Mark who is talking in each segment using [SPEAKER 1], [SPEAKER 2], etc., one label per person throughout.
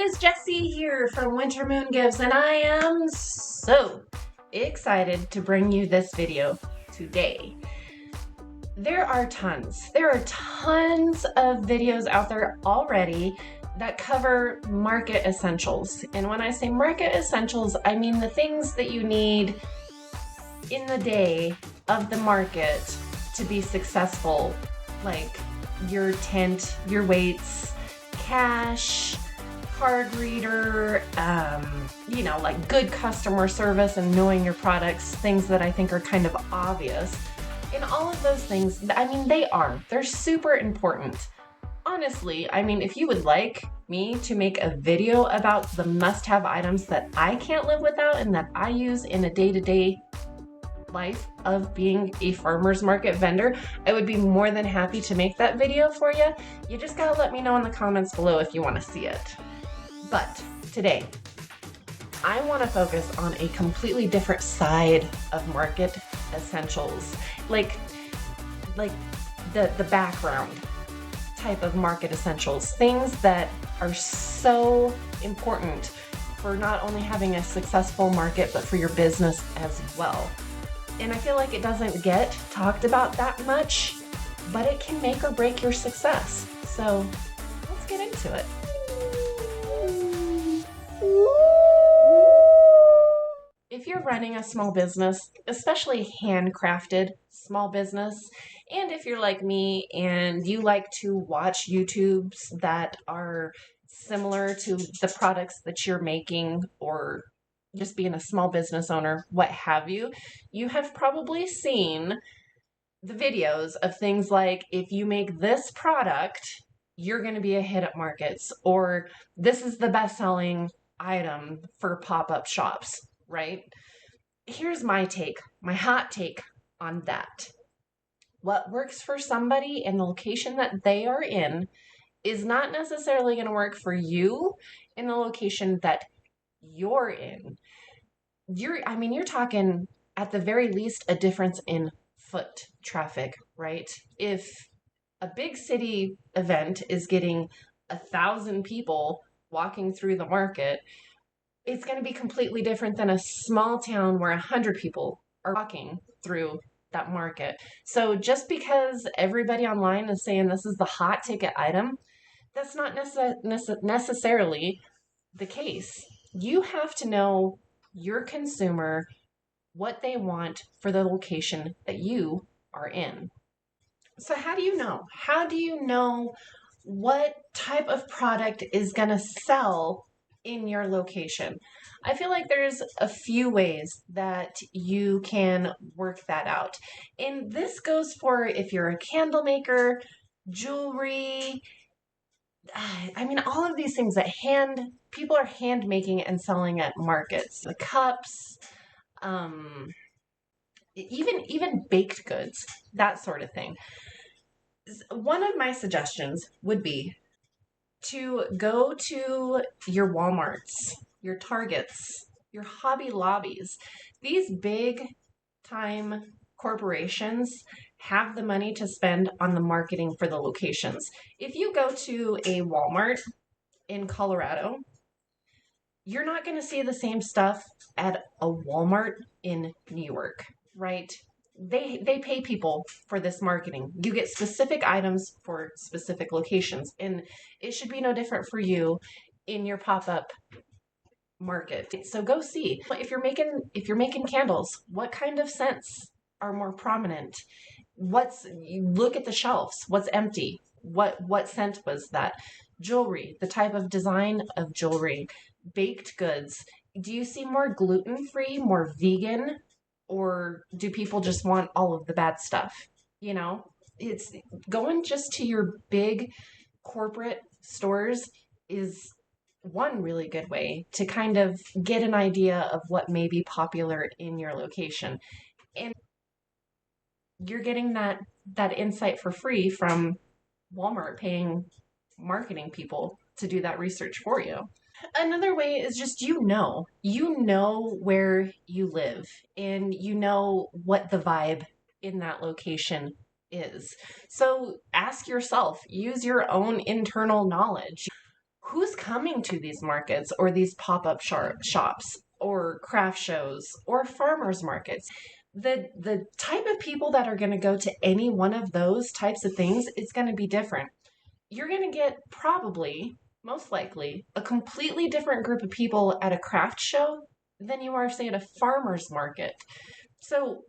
[SPEAKER 1] guys, Jessie here from Winter Moon Gives, and I am so excited to bring you this video today. There are tons of videos out there already that cover market essentials. And when I say market essentials, I mean the things that you need in the day of the market to be successful, like your tent, your weights, cash, card reader, like good customer service and knowing your products, things that I think are kind of obvious. And all of those things, they're super important. Honestly, if you would like me to make a video about the must-have items that I can't live without and that I use in a day-to-day life of being a farmer's market vendor, I would be more than happy to make that video for you. You just gotta let me know in the comments below if you want to see it. But today, I want to focus on a completely different side of market essentials, like the background type of market essentials, things that are so important for not only having a successful market, but for your business as well. And I feel like it doesn't get talked about that much, but it can make or break your success. So let's get into it. If you're running a small business, especially handcrafted small business, and if you're like me and you like to watch YouTubes that are similar to the products that you're making, or just being a small business owner, what have you, you have probably seen the videos of things like, if you make this product, you're going to be a hit at markets, or this is the best-selling item for pop-up shops, right? Here's my hot take on that. What works for somebody in the location that they are in is not necessarily going to work for you in the location that you're in. You're talking at the very least a difference in foot traffic, right? If a big city event is getting 1,000 people walking through the market, it's going to be completely different than a small town where 100 people are walking through that market. So just because everybody online is saying this is the hot ticket item, that's not necessarily the case. You have to know your consumer, what they want for the location that you are in. So how do you know? How do you know what type of product is going to sell in your location? I feel like there's a few ways that you can work that out. And this goes for if you're a candle maker, jewelry, all of these things that people are hand making and selling at markets. The cups, even baked goods, that sort of thing. One of my suggestions would be to go to your Walmarts, your Targets, your Hobby Lobbies. These big time corporations have the money to spend on the marketing for the locations. If you go to a Walmart in Colorado, you're not going to see the same stuff at a Walmart in New York, right? They pay people for this marketing. You get specific items for specific locations, and it should be no different for you in your pop-up market. So go see. If you're making candles, what kind of scents are more prominent? You look at the shelves, what's empty? What scent was that? Jewelry, the type of design of jewelry, baked goods. Do you see more gluten-free, more vegan, or do people just want all of the bad stuff? It's going just to your big corporate stores is one really good way to kind of get an idea of what may be popular in your location. And you're getting that insight for free from Walmart paying marketing people to do that research for you. Another way is just you know where you live, and you know what the vibe in that location is. So ask yourself, use your own internal knowledge. who's coming to these markets or these pop-up shops or craft shows or farmers markets. The type of people that are going to go to any one of those types of things is going to be different. You're going to get probably, most likely, a completely different group of people at a craft show than you are, say, at a farmer's market. So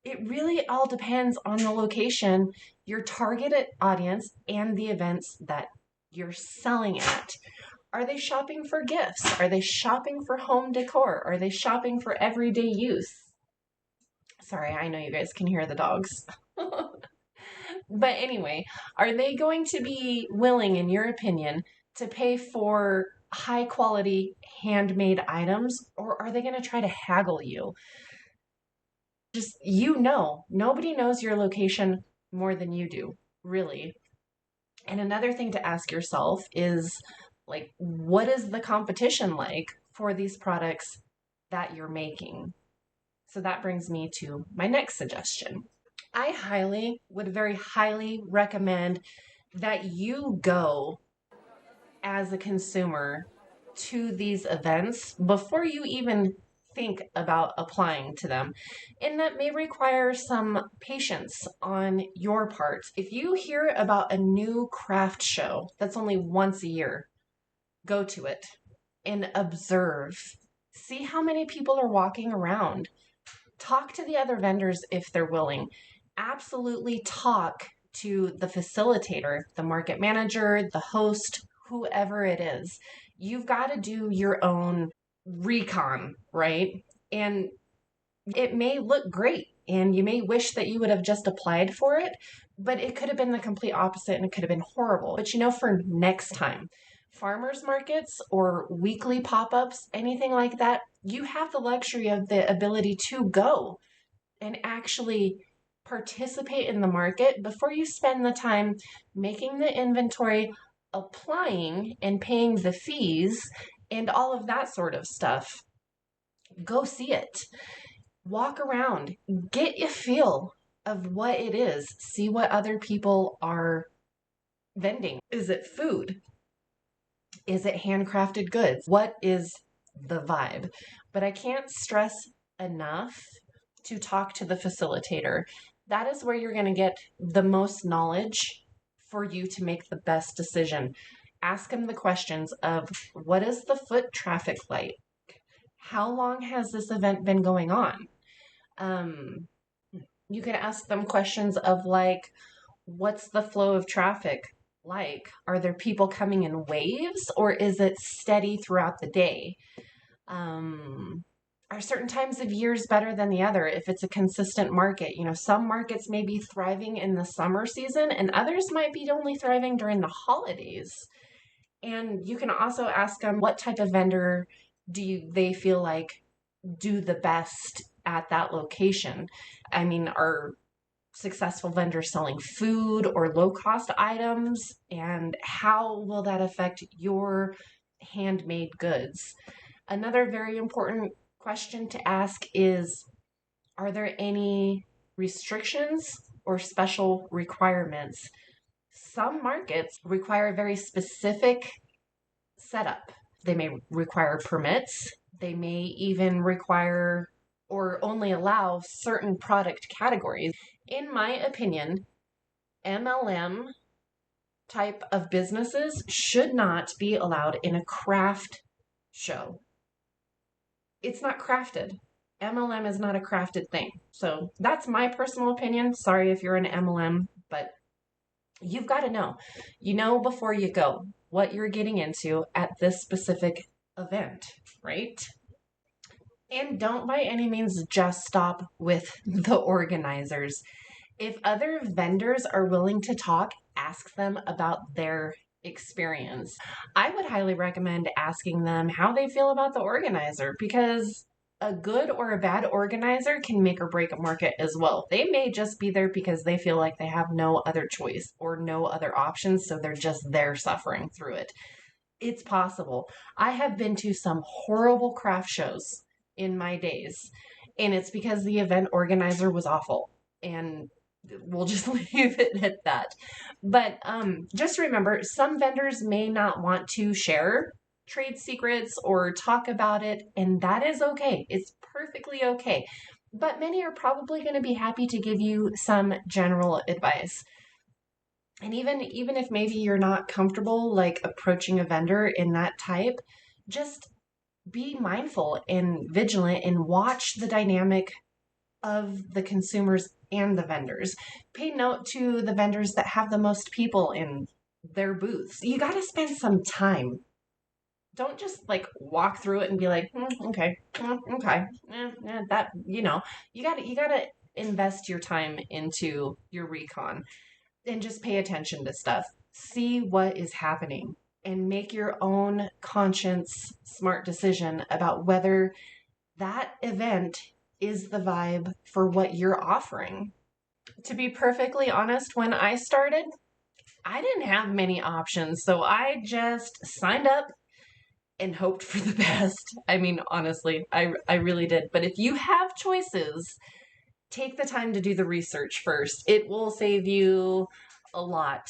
[SPEAKER 1] it really all depends on the location, your targeted audience, and the events that you're selling at. Are they shopping for gifts? Are they shopping for home decor? Are they shopping for everyday use? Sorry, I know you guys can hear the dogs. But anyway, are they going to be willing, in your opinion, to pay for high quality handmade items, or are they going to try to haggle you? Just, nobody knows your location more than you do, really. And another thing to ask yourself is, like, what is the competition like for these products that you're making? So that brings me to my next suggestion. I very highly recommend that you go as a consumer to these events before you even think about applying to them. And that may require some patience on your part. If you hear about a new craft show that's only once a year, go to it and observe. See how many people are walking around. Talk to the other vendors if they're willing. Absolutely talk to the facilitator, the market manager, the host, whoever it is. You've got to do your own recon, right? And it may look great and you may wish that you would have just applied for it, but it could have been the complete opposite and it could have been horrible. But for next time, farmers markets or weekly pop-ups, anything like that, you have the luxury of the ability to go and actually participate in the market before you spend the time making the inventory, applying and paying the fees and all of that sort of stuff. Go see it. Walk around, get a feel of what it is, see what other people are vending. Is it food? Is it handcrafted goods? What is the vibe? But I can't stress enough to talk to the facilitator. That is where you're going to get the most knowledge for you to make the best decision. Ask them the questions of, what is the foot traffic like? How long has this event been going on? You could ask them questions of, like, what's the flow of traffic like? Are there people coming in waves, or is it steady throughout the day? Are certain times of years better than the other if it's a consistent market? Some markets may be thriving in the summer season and others might be only thriving during the holidays. And you can also ask them, what type of vendor they feel like do the best at that location? I mean, are successful vendors selling food or low cost items? And how will that affect your handmade goods? Another very important question to ask is, are there any restrictions or special requirements? Some markets require a very specific setup. They may require permits. They may even require or only allow certain product categories. In my opinion, MLM type of businesses should not be allowed in a craft show. It's not crafted. MLM is not a crafted thing. So that's my personal opinion. Sorry if you're an MLM, but you've got to know. Before you go what you're getting into at this specific event, right? And don't by any means just stop with the organizers. If other vendors are willing to talk, ask them about their experience. I would highly recommend asking them how they feel about the organizer, because a good or a bad organizer can make or break a market as well. They may just be there because they feel like they have no other choice or no other options, so they're just there suffering through it. It's possible. I have been to some horrible craft shows in my days, and it's because the event organizer was awful. And We'll just leave it at that. But just remember, some vendors may not want to share trade secrets or talk about it, and that is okay. It's perfectly okay. But many are probably going to be happy to give you some general advice. And even if maybe you're not comfortable like approaching a vendor in that type, just be mindful and vigilant and watch the dynamic of the consumers and the vendors. Pay note to the vendors that have the most people in their booths. You got to spend some time. Don't just like walk through it and be like, okay, okay, that you got to invest your time into your recon and just pay attention to stuff. See what is happening and make your own conscience smart decision about whether that event is the vibe for what you're offering. To be perfectly honest, when I started, I didn't have many options, so I just signed up and hoped for the best. I mean, honestly, I really did. But if you have choices, take the time to do the research first. It will save you a lot.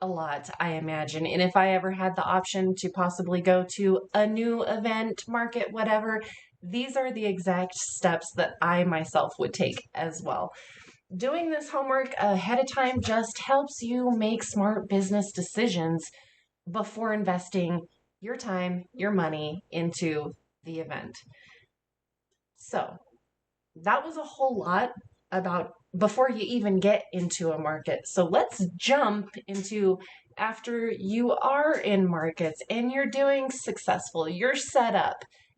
[SPEAKER 1] A lot, I imagine. And if I ever had the option to possibly go to a new event, market, whatever, these are the exact steps that I myself would take as well. Doing this homework ahead of time just helps you make smart business decisions before investing your time, your money into the event. So, that was a whole lot about before you even get into a market. So let's jump into after you are in markets and you're doing successful, you're set up.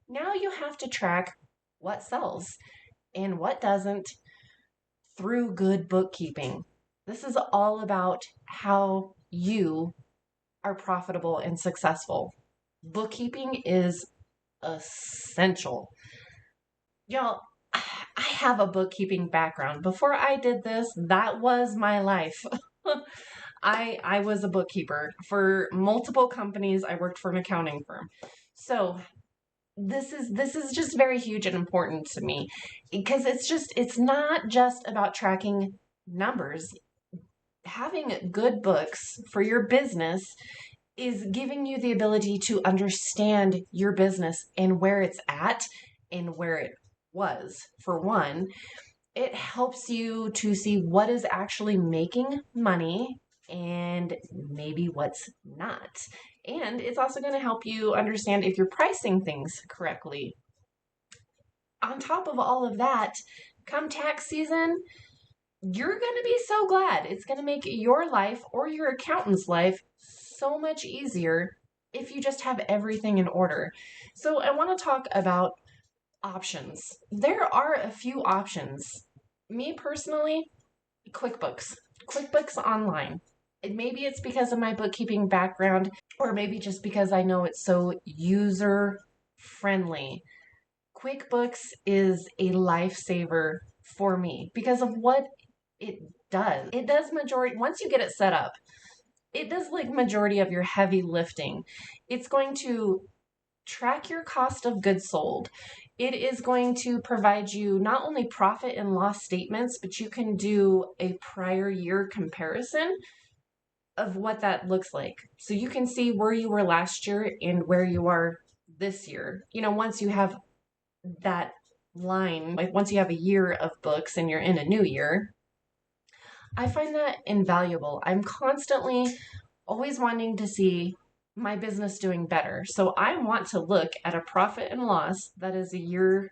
[SPEAKER 1] Now you have to track what sells and what doesn't through good bookkeeping. This is all about how you are profitable and successful. Bookkeeping is essential. Y'all, I have a bookkeeping background. Before I did this, that was my life. I was a bookkeeper for multiple companies. I worked for an accounting firm. So this is just very huge and important to me because it's not just about tracking numbers. Having good books for your business is giving you the ability to understand your business and where it's at and where it was. For one, it helps you to see what is actually making money and maybe what's not. And it's also going to help you understand if you're pricing things correctly. On top of all of that, come tax season, you're going to be so glad. It's going to make your life or your accountant's life so much easier if you just have everything in order. So, I want to talk about options. There are a few options. Me personally, QuickBooks. QuickBooks Online. Maybe it's because of my bookkeeping background, or maybe just because I know it's so user friendly. QuickBooks is a lifesaver for me because of what it does. It does majority, once you get it set up, it does like majority of your heavy lifting. It's going to track your cost of goods sold. It is going to provide you not only profit and loss statements, but you can do a prior year comparison of what that looks like. So you can see where you were last year and where you are this year. Once you have that line, like once you have a year of books and you're in a new year, I find that invaluable. I'm constantly always wanting to see my business doing better. So I want to look at a profit and loss that is a year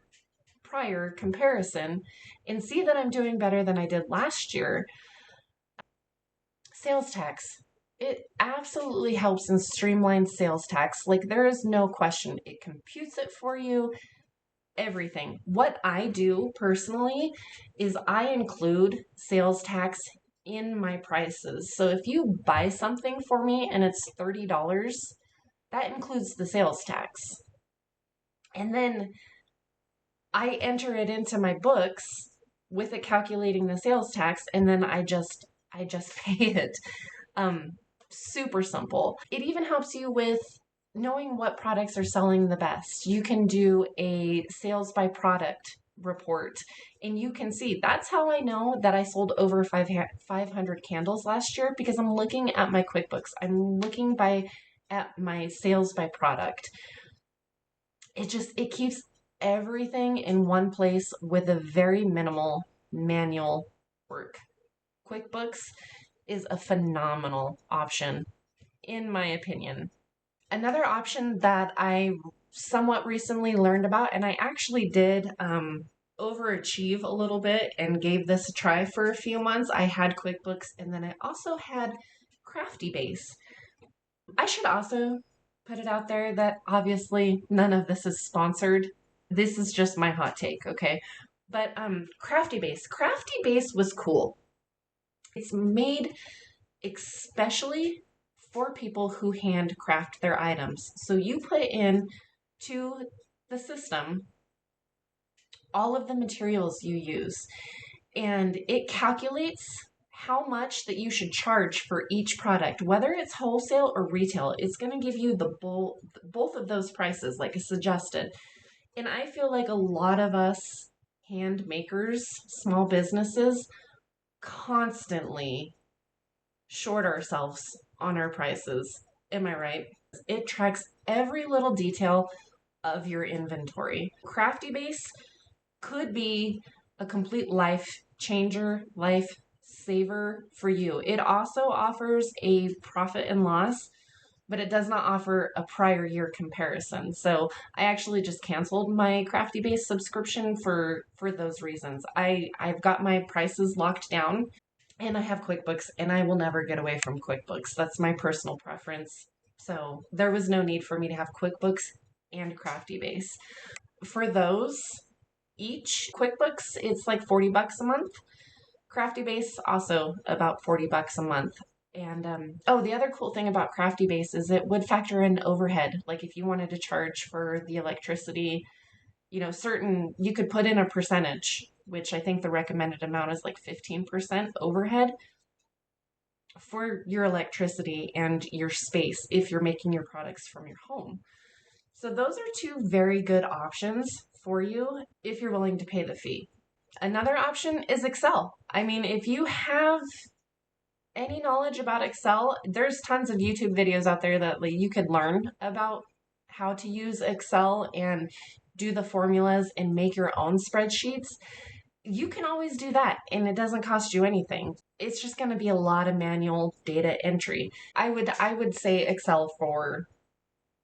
[SPEAKER 1] prior comparison and see that I'm doing better than I did last year. Sales tax. It absolutely helps and streamlines sales tax. Like there is no question. It computes it for you, everything. What I do personally is I include sales tax in my prices. So if you buy something for me and it's $30, that includes the sales tax. And then I enter it into my books with it calculating the sales tax and then I just pay it. Um Super simple. It even helps you with knowing what products are selling the best. You can do a sales by product report, and you can see that's how I know that I sold over 500 candles last year, because I'm looking at my QuickBooks. I'm looking at my sales by product. It keeps everything in one place with a very minimal manual work. QuickBooks is a phenomenal option, in my opinion. Another option that I somewhat recently learned about, and I actually did overachieve a little bit and gave this a try for a few months. I had QuickBooks, and then I also had Crafty Base. I should also put it out there that obviously none of this is sponsored. This is just my hot take, okay? But Crafty Base was cool. It's made especially for people who handcraft their items. So you put in to the system all of the materials you use, and it calculates how much that you should charge for each product, whether it's wholesale or retail. It's going to give you both of those prices, like I suggested. And I feel like a lot of us hand makers, small businesses, constantly short ourselves on our prices. Am I right? It tracks every little detail of your inventory. Crafty Base could be a complete life changer, life saver for you. It also offers a profit and loss, but it does not offer a prior year comparison. So I actually just canceled my Crafty Base subscription for those reasons. I've got my prices locked down, and I have QuickBooks, and I will never get away from QuickBooks. That's my personal preference. So there was no need for me to have QuickBooks and Crafty Base. For those, each QuickBooks, it's like $40 a month. Crafty Base, also about $40 a month. And the other cool thing about Crafty Base is it would factor in overhead. Like if you wanted to charge for the electricity, you could put in a percentage, which I think the recommended amount is like 15% overhead for your electricity and your space if you're making your products from your home. So those are two very good options for you if you're willing to pay the fee. Another option is Excel. I mean, if you have any knowledge about Excel, there's tons of YouTube videos out there that you could learn about how to use Excel and do the formulas and make your own spreadsheets. You can always do that, and it doesn't cost you anything. It's just going to be a lot of manual data entry. I would say Excel for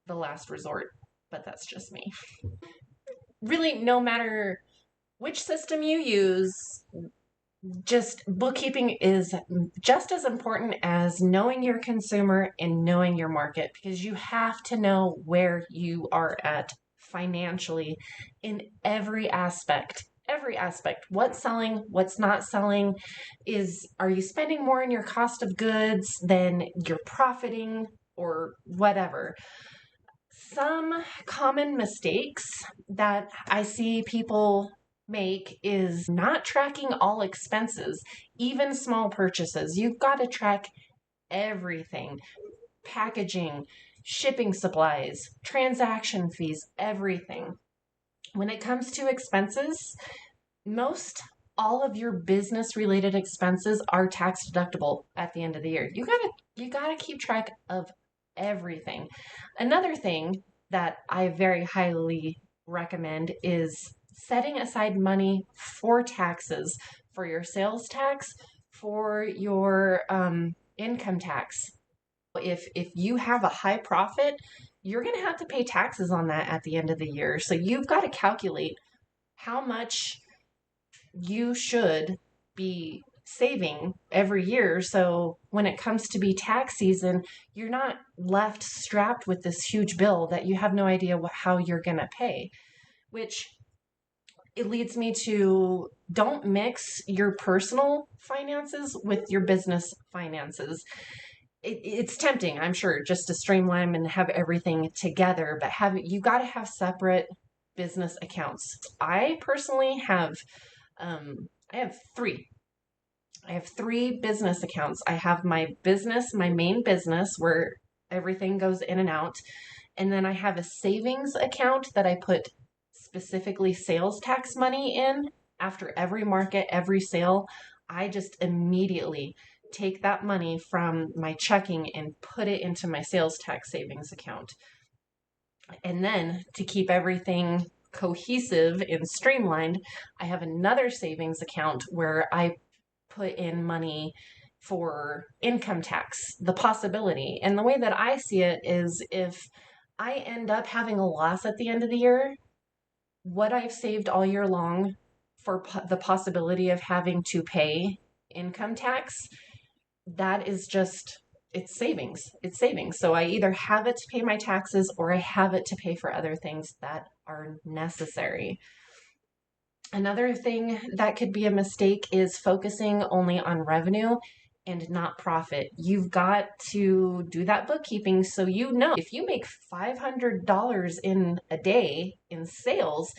[SPEAKER 1] the last resort, but that's just me. Really, no matter which system you use, just bookkeeping is just as important as knowing your consumer and knowing your market, because you have to know where you are at financially in every aspect. Every aspect. What's selling, what's not selling, are you spending more in your cost of goods than you're profiting, or whatever. Some common mistakes that I see people make is not tracking all expenses, even small purchases. You've got to track everything: packaging, shipping supplies, transaction fees, everything. When it comes to expenses, most all of your business related expenses are tax deductible at the end of the year. You got to keep track of everything. Another thing that I very highly recommend is setting aside money for taxes, for your sales tax, for your income tax. If you have a high profit, you're going to have to pay taxes on that at the end of the year. So you've got to calculate how much you should be saving every year. So when it comes to be tax season, you're not left strapped with this huge bill that you have no idea how you're going to pay, which it leads me to: don't mix your personal finances with your business finances. It's tempting, I'm sure, just to streamline and have everything together, but you got to have separate business accounts. I personally have I have three. I have three business accounts. I have my business, my main business, where everything goes in and out. And then I have a savings account that I put specifically sales tax money in after every market, every sale, I just immediately take that money from my checking and put it into my sales tax savings account. And then to keep everything cohesive and streamlined, I have another savings account where I put in money for income tax, the possibility. And the way that I see it is if I end up having a loss at the end of the year, what I've saved all year long for the possibility of having to pay income tax, that is just, it's savings. It's savings. So I either have it to pay my taxes or I have it to pay for other things that are necessary. Another thing that could be a mistake is focusing only on revenue and not profit. You've got to do that bookkeeping so you know if you make $500 in a day in sales,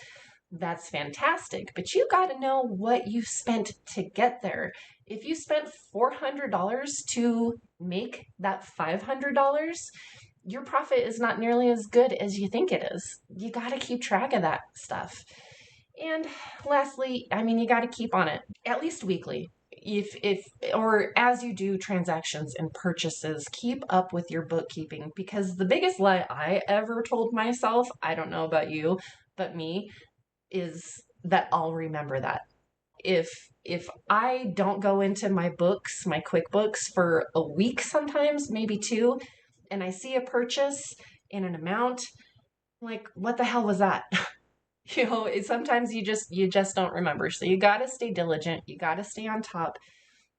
[SPEAKER 1] that's fantastic, but you got to know what you spent to get there. If you spent $400 to make that $500, your profit is not nearly as good as you think it is. You got to keep track of that stuff. And lastly, I mean, you got to keep on it at least weekly. If or as you do transactions and purchases, keep up with your bookkeeping, because the biggest lie I ever told myself, I don't know about you, but me, is that I'll remember that. If I don't go into my books, my QuickBooks for a week, sometimes maybe two, and I see a purchase in an amount, I'm like, what the hell was that? Sometimes you just don't remember. So you got to stay diligent. You got to stay on top.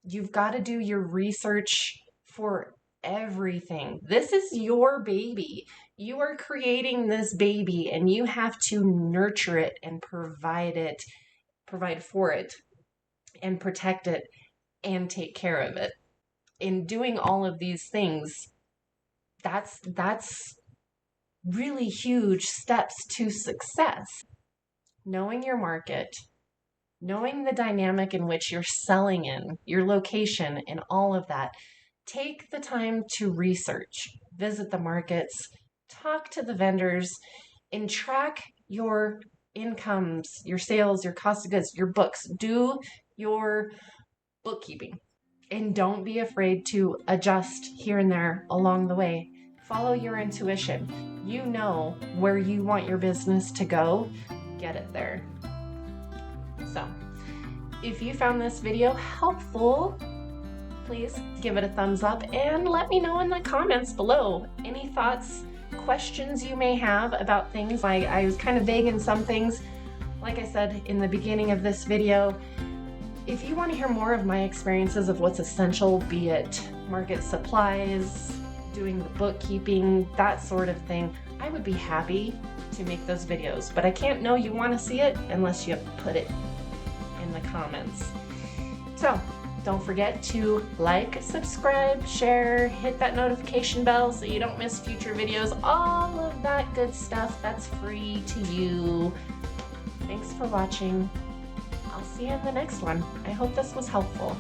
[SPEAKER 1] You've got to do your research for everything. This is your baby. You are creating this baby and you have to nurture it and provide for it and protect it and take care of it. In doing all of these things, that's really huge steps to success. Knowing your market, knowing the dynamic in which you're selling in, your location, and all of that. Take the time to research, visit the markets, talk to the vendors, and track your incomes, your sales, your cost of goods, your books. Do your bookkeeping. And don't be afraid to adjust here and there along the way. Follow your intuition. You know where you want your business to go. Get it there. So, if you found this video helpful, please give it a thumbs up and let me know in the comments below any thoughts, questions you may have about things. I was kind of vague in some things. Like I said in the beginning of this video, if you want to hear more of my experiences of what's essential, be it market supplies, doing the bookkeeping, that sort of thing, I would be happy to make those videos, but I can't know you want to see it unless you put it in the comments. So don't forget to like, subscribe, share, hit that notification bell so you don't miss future videos, all of that good stuff that's free to you. Thanks for watching. I'll see you in the next one. I hope this was helpful.